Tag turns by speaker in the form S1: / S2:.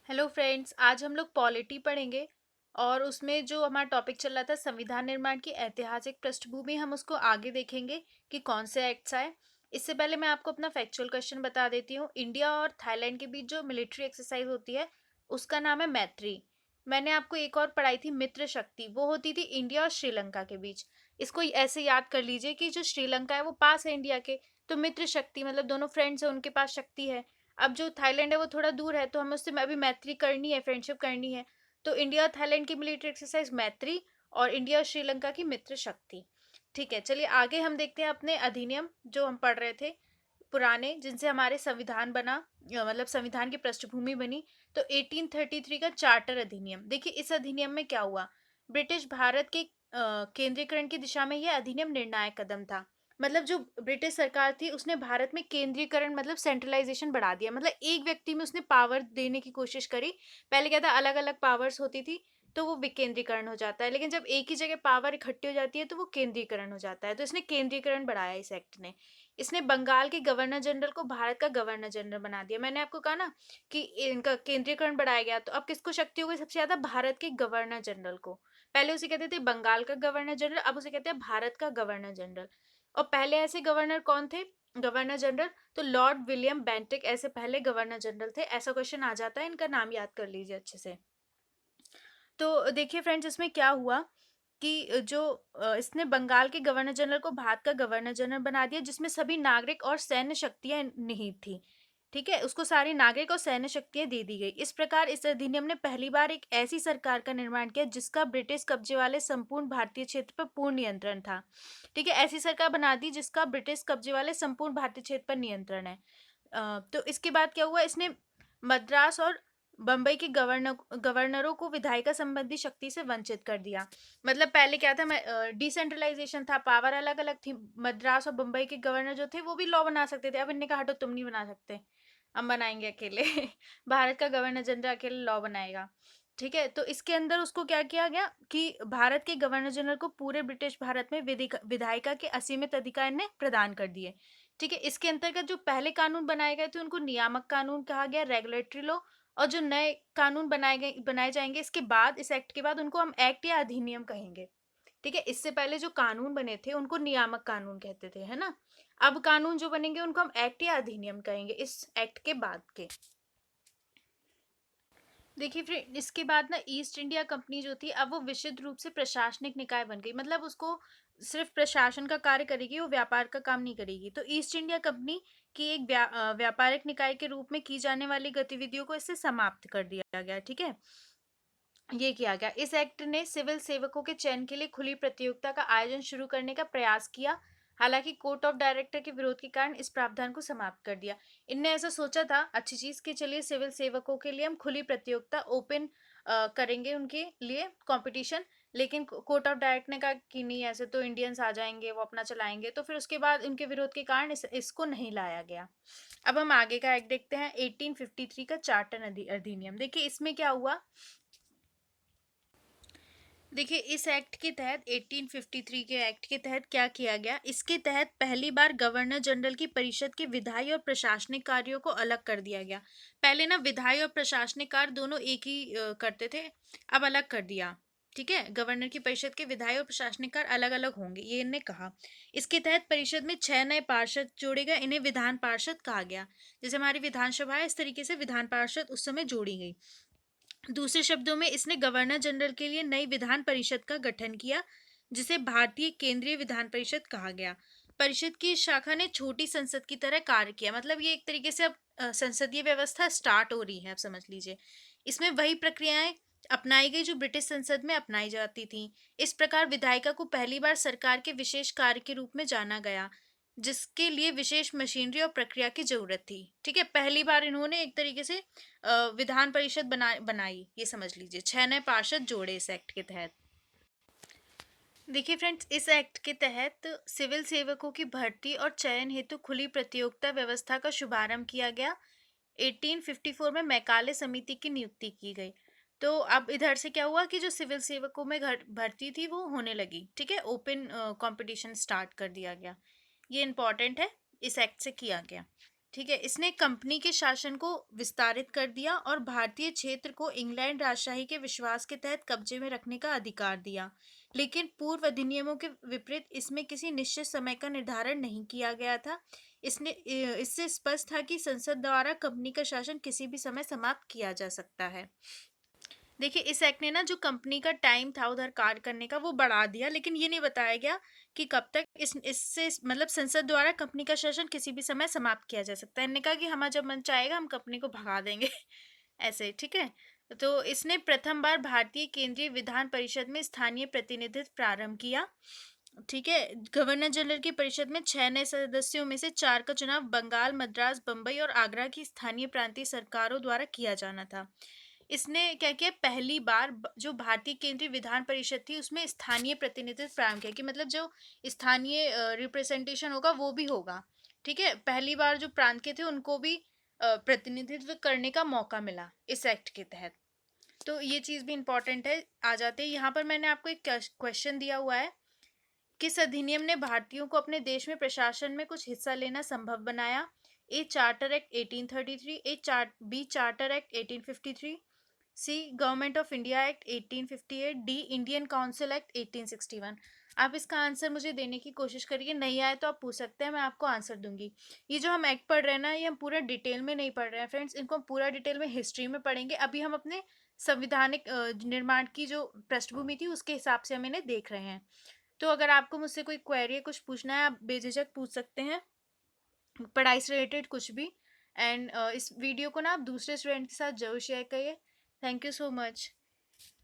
S1: Hello friends, आज हम लोग पॉलिटी पढ़ेंगे और उसमें जो हमारा टॉपिक चल रहा था संविधान निर्माण की ऐतिहासिक पृष्ठभूमि, हम उसको आगे देखेंगे कि कौन से एक्ट्स आए। इससे पहले मैं आपको अपना फैक्चुअल क्वेश्चन बता देती हूँ। इंडिया और थाईलैंड के बीच जो मिलिट्री एक्सरसाइज होती है उसका नाम है मैत्री। मैंने आपको एक और पढ़ाई थी मित्र शक्ति, वो होती थी इंडिया और श्रीलंका के बीच। इसको ऐसे याद कर लीजिए कि जो श्रीलंका है वो पास है इंडिया के, तो मित्र शक्ति मतलब दोनों फ्रेंड्स है, उनके पास शक्ति है। अब जो थाईलैंड है वो थोड़ा दूर है, तो हमें उससे अभी मैत्री करनी है, फ्रेंडशिप करनी है। तो इंडिया और थाईलैंड की मिलिट्री एक्सरसाइज मैत्री और इंडिया और श्रीलंका की मित्र शक्ति। ठीक है, चलिए आगे हम देखते हैं अपने अधिनियम जो हम पढ़ रहे थे पुराने, जिनसे हमारे संविधान बना, मतलब संविधान की पृष्ठभूमि बनी। तो 1833 का चार्टर अधिनियम, देखिए इस अधिनियम में क्या हुआ। ब्रिटिश भारत के केंद्रीकरण की दिशा में यह अधिनियम निर्णायक कदम था। मतलब जो ब्रिटिश सरकार थी उसने भारत में केंद्रीकरण मतलब सेंट्रलाइजेशन बढ़ा दिया, मतलब एक व्यक्ति में उसने पावर देने की कोशिश करी। पहले क्या था, अलग अलग पावर्स होती थी, तो वो विकेंद्रीकरण हो जाता है, लेकिन जब एक ही जगह पावर इकट्ठी हो जाती है तो वो केंद्रीकरण हो जाता है। तो इसने केंद्रीकरण बढ़ाया इस एक्ट ने। इसने बंगाल के गवर्नर जनरल को भारत का गवर्नर जनरल बना दिया। मैंने आपको कहा ना कि इनका केंद्रीकरण बढ़ाया गया, तो अब किसको शक्ति हो गई सबसे ज्यादा, भारत के गवर्नर जनरल को। पहले उसे कहते थे बंगाल का गवर्नर जनरल, अब उसे कहते हैं भारत का गवर्नर जनरल। और पहले ऐसे गवर्नर कौन थे, गवर्नर जनरल, तो लॉर्ड विलियम बेंटिक ऐसे पहले गवर्नर जनरल थे। ऐसा क्वेश्चन आ जाता है, इनका नाम याद कर लीजिए अच्छे से। तो देखिए फ्रेंड्स, इसमें क्या हुआ कि जो इसने बंगाल के गवर्नर जनरल को भारत का गवर्नर जनरल बना दिया, जिसमें सभी नागरिक और सैन्य शक्तियां निहित थी। ठीक है, उसको सारी नागरिक और सैन्य शक्तियां दे दी गई। इस प्रकार इस अधिनियम ने पहली बार एक ऐसी सरकार का निर्माण किया जिसका ब्रिटिश कब्जे वाले संपूर्ण भारतीय क्षेत्र पर पूर्ण नियंत्रण था। ठीक है, ऐसी सरकार बना दी जिसका ब्रिटिश कब्जे वाले संपूर्ण भारतीय क्षेत्र पर नियंत्रण है। तो इसके बाद क्या हुआ, इसने मद्रास और बम्बई के गवर्नरों को विधायिका संबंधी शक्ति से वंचित कर दिया। मतलब पहले क्या था, डिसेंट्रलाइजेशन था, पावर अलग अलग थी। मद्रास और बम्बई के गवर्नर जो थे वो भी लॉ बना सकते थे, अब इनने कहा हटो तुम नहीं बना सकते, हम बनाएंगे अकेले। भारत का गवर्नर जनरल अकेले लॉ बनाएगा। ठीक है, तो इसके अंदर उसको क्या किया गया कि भारत के गवर्नर जनरल को पूरे ब्रिटिश भारत में विधायिका के असीमित अधिकार ने प्रदान कर दिए। ठीक है, इसके अंतर्गत जो पहले कानून बनाए गए थे उनको नियामक कानून कहा गया, रेगुलेटरी लॉ। और जो नए कानून बनाए जाएंगे इसके बाद, इस एक्ट के बाद, उनको हम एक्ट या अधिनियम कहेंगे। ठीक है, इससे पहले जो कानून बने थे उनको नियामक कानून कहते थे, है ना। अब कानून जो बनेंगे उनको हम एक्ट या अधिनियम कहेंगे इस एक्ट के बाद के। देखिए फिर इसके बाद ना ईस्ट इंडिया कंपनी जो थी, अब वो विशुद्ध रूप से प्रशासनिक निकाय बन गई। मतलब उसको सिर्फ प्रशासन का कार्य करेगी, वो व्यापार का काम नहीं करेगी। तो ईस्ट इंडिया कंपनी की एक व्यापारिक निकाय के रूप में की जाने वाली गतिविधियों को इससे समाप्त कर दिया गया। ठीक है, ये किया गया। इस एक्ट ने सिविल सेवकों के चयन के लिए खुली प्रतियोगिता का आयोजन शुरू करने का प्रयास किया। हालांकि कोर्ट ऑफ डायरेक्टर के विरोध के कारण इस प्रावधान को समाप्त कर दिया। इनने ऐसा सोचा था, अच्छी चीज, कि चलिए सिविल सेवकों के लिए हम खुली प्रतियोगिता ओपन करेंगे, उनके लिए कंपटीशन। लेकिन कोर्ट ऑफ डायरेक्टर ने कहा कि नहीं, ऐसे तो इंडियंस आ जाएंगे, वो अपना चलाएंगे। तो फिर उसके बाद उनके विरोध के कारण इसको नहीं लाया गया। अब हम आगे का एक्ट देखते हैं, 1853 का चार्टर अधिनियम। देखिए इसमें क्या हुआ। देखिए इस एक्ट के तहत, 1853 के एक्ट के तहत क्या किया गया, इसके तहत पहली बार गवर्नर जनरल की परिषद के विधायी और प्रशासनिक कार्यों को अलग कर दिया गया। पहले ना विधायी और प्रशासनिक कार्य दोनों एक ही करते थे, अब अलग कर दिया। ठीक है, गवर्नर की परिषद के विधायी और प्रशासनिक कार्य अलग अलग होंगे, ये इन्हें कहा। इसके तहत परिषद में 6 नए पार्षद जोड़े गए, इन्हें विधान पार्षद कहा गया। जैसे हमारी विधानसभा है, इस तरीके से विधान पार्षद उस समय जोड़ी गई। दूसरे शब्दों में इसने गवर्नर जनरल के लिए नई विधान परिषद का गठन किया, जिसे भारतीय केंद्रीय विधान परिषद कहा गया। परिषद की इस शाखा ने छोटी संसद की तरह कार्य किया। मतलब ये एक तरीके से अब संसदीय व्यवस्था स्टार्ट हो रही है, आप समझ लीजिए। इसमें वही प्रक्रियाएं अपनाई गई जो ब्रिटिश संसद में अपनाई जाती थी। इस प्रकार विधायिका को पहली बार सरकार के विशेष कार्य के रूप में जाना गया, जिसके लिए विशेष मशीनरी और प्रक्रिया की जरूरत थी। ठीक है, पहली बार इन्होंने एक तरीके से विधान परिषद बनाई, ये समझ लीजिए। 6 नए पार्षद जोड़े इस एक्ट के तहत। देखिए फ्रेंड्स, इस एक्ट के तहत सिविल सेवकों की भर्ती और चयन हेतु खुली प्रतियोगिता व्यवस्था का शुभारंभ किया गया। 1854 में मैकाले समिति की नियुक्ति की गई। तो अब इधर से क्या हुआ कि जो सिविल सेवकों में भर्ती थी वो होने लगी। ठीक है, ओपन कंपटीशन स्टार्ट कर दिया गया। ये इंपॉर्टेंट है, इस एक्ट से किया गया। ठीक है, इसने कंपनी के शासन को विस्तारित कर दिया और भारतीय क्षेत्र को इंग्लैंड राजशाही के विश्वास के तहत कब्जे में रखने का अधिकार दिया। लेकिन पूर्व अधिनियमों के विपरीत इसमें किसी निश्चित समय का निर्धारण नहीं किया गया था। इससे स्पष्ट था कि संसद द्वारा कंपनी का शासन किसी भी समय समाप्त किया जा सकता है। देखिए, इस एक्ट ने ना जो कंपनी का टाइम था उधर कार्य करने का वो बढ़ा दिया, लेकिन ये नहीं बताया गया कि कब तक इससे मतलब संसद द्वारा कंपनी का शासन किसी भी समय समाप्त किया जा सकता है। इन्होंने कहा कि हमारा जब मन चाहेगा हम कंपनी को भगा देंगे ऐसे। ठीक है, तो इसने प्रथम बार भारतीय केंद्रीय विधान परिषद में स्थानीय प्रतिनिधित्व प्रारंभ किया। ठीक है, गवर्नर जनरल की परिषद में 6 नए सदस्यों में से 4 का चुनाव बंगाल, मद्रास, बम्बई और आगरा की स्थानीय प्रांतीय सरकारों द्वारा किया जाना था। इसने क्या किया, पहली बार जो भारतीय केंद्रीय विधान परिषद थी उसमें स्थानीय प्रतिनिधित्व प्रारंभ किया कि मतलब जो स्थानीय रिप्रेजेंटेशन होगा वो भी होगा। ठीक है, पहली बार जो प्रांत के थे उनको भी प्रतिनिधित्व करने का मौका मिला इस एक्ट के तहत। तो ये चीज़ भी इम्पोर्टेंट है। आ जाते हैं यहाँ पर, मैंने आपको एक क्वेश्चन दिया हुआ है, किस अधिनियम ने भारतीयों को अपने देश में प्रशासन में कुछ हिस्सा लेना संभव बनाया? A charter act 1833, B charter act 1853, C government of India act 1858, D Indian council act 1861। आप इसका आंसर मुझे देने की कोशिश करिए, नहीं आए तो आप पूछ सकते हैं, मैं आपको आंसर दूंगी। ये जो हम एक्ट पढ़ रहे हैं ना, ये हम पूरा डिटेल में नहीं पढ़ रहे हैं फ्रेंड्स, इनको हम पूरा डिटेल में हिस्ट्री में पढ़ेंगे। अभी हम अपने संविधानिक निर्माण की जो पृष्ठभूमि थी उसके हिसाब से हम इन्हें देख रहे हैं। तो अगर आपको मुझसे कोई क्वेरी है, कुछ पूछना है, आप बेझिझक पूछ सकते हैं, पढ़ाई से रिलेटेड कुछ भी। एंड इस वीडियो को ना आप दूसरे स्टूडेंट के साथ जरूर शेयर करिए। Thank you so much.